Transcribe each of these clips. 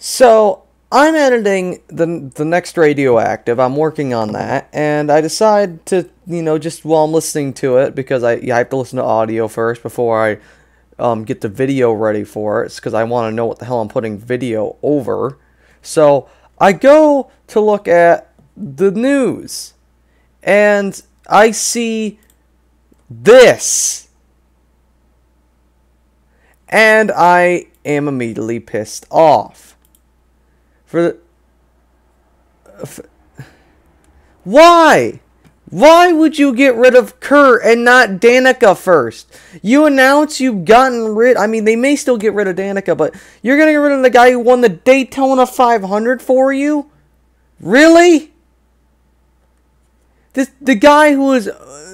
So I'm editing the next Radioactive. I'm working on that, and I decide to, just while I'm listening to it, because I have to listen to audio first before I get the video ready for it. It's because I want to know what the hell I'm putting video over. So I go to look at the news, and I see this, and I am immediately pissed off. Why? Why would you get rid of Kurt and not Danica first? You announce you've gotten rid... I mean, they may still get rid of Danica, but you're going to get rid of the guy who won the Daytona 500 for you? Really? The guy who was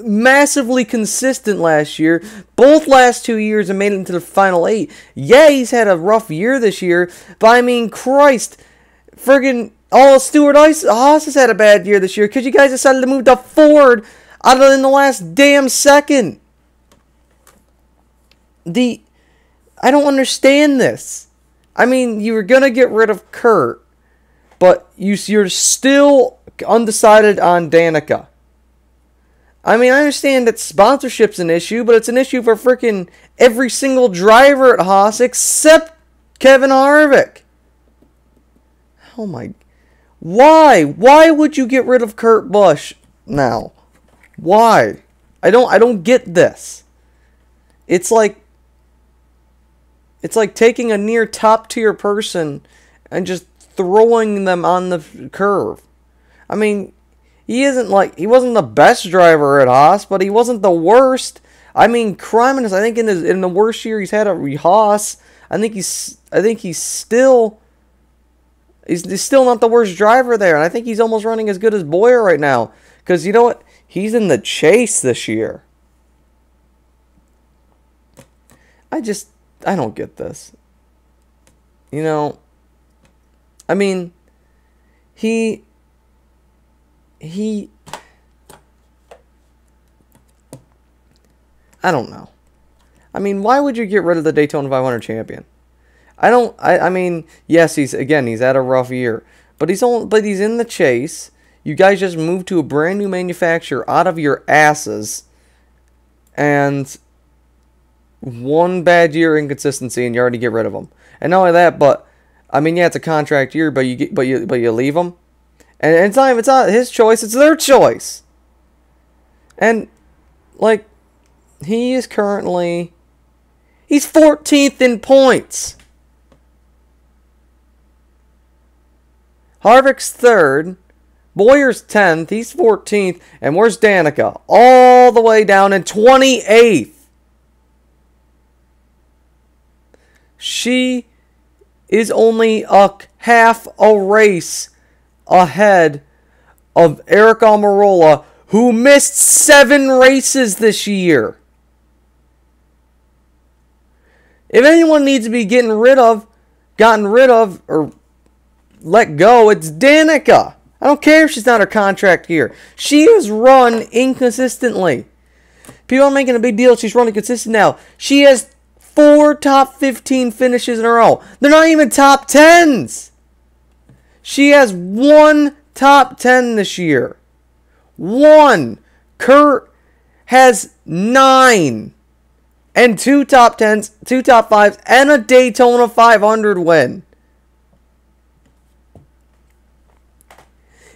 massively consistent last year, both last 2 years, and made it into the final 8. Yeah, he's had a rough year this year, but I mean, Christ... Friggin' Stewart Haas has had a bad year this year because you guys decided to move to Ford in the last damn second. I don't understand this. I mean, you were going to get rid of Kurt, but you're still undecided on Danica. I mean, I understand that sponsorship's an issue, but it's an issue for freaking every single driver at Haas except Kevin Harvick. Oh my... Why? Why would you get rid of Kurt Busch now? Why? I don't get this. It's like taking a near top tier person and just throwing them on the curve. I mean, he wasn't the best driver at Haas, but he wasn't the worst. I mean, Criminus, I think in the worst year he's had at Haas, I think he's still not the worst driver there, and I think he's almost running as good as Boyer right now. Because you know what? He's in the chase this year. I don't get this. I mean, I don't know. I mean, why would you get rid of the Daytona 500 champion? I mean, yes, he's had a rough year, but he's in the chase. You guys just moved to a brand new manufacturer out of your asses, and one bad year inconsistency, and you already get rid of him. And not only that, but I mean, yeah, it's a contract year, but you leave him, and it's not his choice; it's their choice. And like, he's 14th in points. Harvick's 3rd, Boyer's 10th, he's 14th, and where's Danica? All the way down in 28th. She is only a half a race ahead of Eric Almirola, who missed 7 races this year. If anyone needs to be gotten rid of, or let go, it's Danica. I don't care if she's not her contract year. She has run inconsistently. People are making a big deal. She's running consistent now. She has 4 top 15 finishes in a row. They're not even top 10s. She has 1 top 10 this year. 1. Kurt has 9. And 2 top 10s, 2 top 5s, and a Daytona 500 win.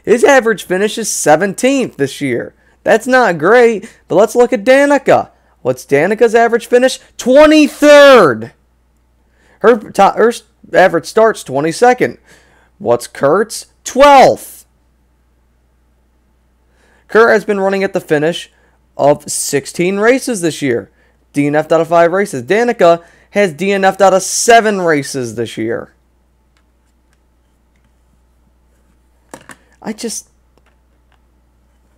His average finish is 17th this year. That's not great, but let's look at Danica. What's Danica's average finish? 23rd. Her average starts 22nd. What's Kurt's? 12th. Kurt has been running at the finish of 16 races this year. DNF'd out of 5 races. Danica has DNF'd out of 7 races this year.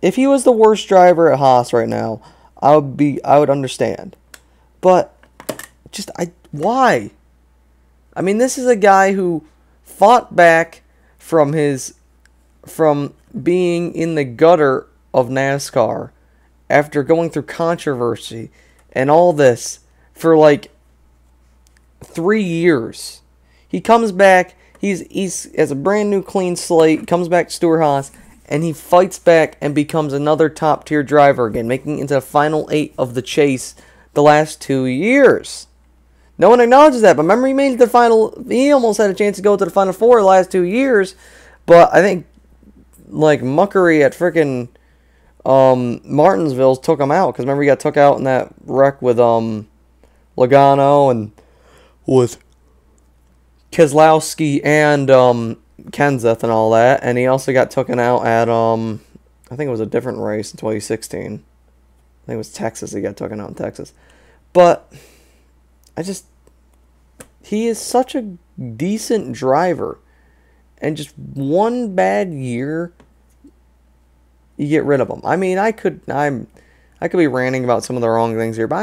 If he was the worst driver at Haas right now, I would understand. But why? I mean, this is a guy who fought back from being in the gutter of NASCAR after going through controversy and all this for like 3 years. He comes back, He's has a brand new clean slate, comes back to Stewart Haas, and he fights back and becomes another top tier driver again, making it into the final 8 of the chase the last 2 years. No one acknowledges that, but remember he made it to the final. He almost had a chance to go to the final 4 the last 2 years, but I think like muckery at frickin' Martinsville took him out, because remember he got took out in that wreck with Logano and with Keselowski and Kenseth and all that, and he also got taken out at I think it was a different race in 2016. I think it was Texas. He got taken out in Texas, but he is such a decent driver, and just one bad year, you get rid of him. I mean, I could be ranting about some of the wrong things here, but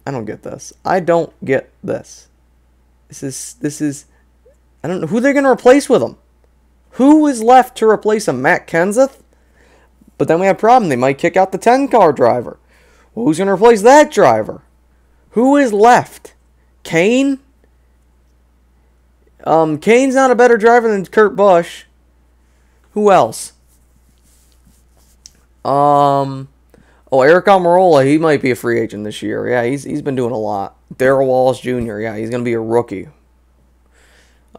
I don't get this. I don't get this. This is, I don't know who they're going to replace with him. Who is left to replace him? Matt Kenseth? But then we have a problem. They might kick out the 10-car driver. Well, who's going to replace that driver? Who is left? Kane? Kane's not a better driver than Kurt Busch. Who else? Eric Almirola, he might be a free agent this year. Yeah, he's been doing a lot. Darrell Wallace Jr., yeah, he's going to be a rookie.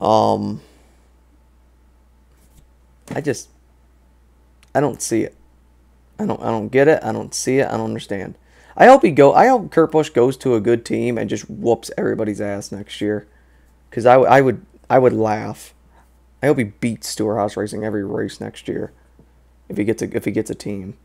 I don't see it. I don't get it. I don't see it. I don't understand. I hope Kurt Busch goes to a good team and just whoops everybody's ass next year, because I would laugh. I hope he beats Stewart Haas Racing every race next year if he gets a team.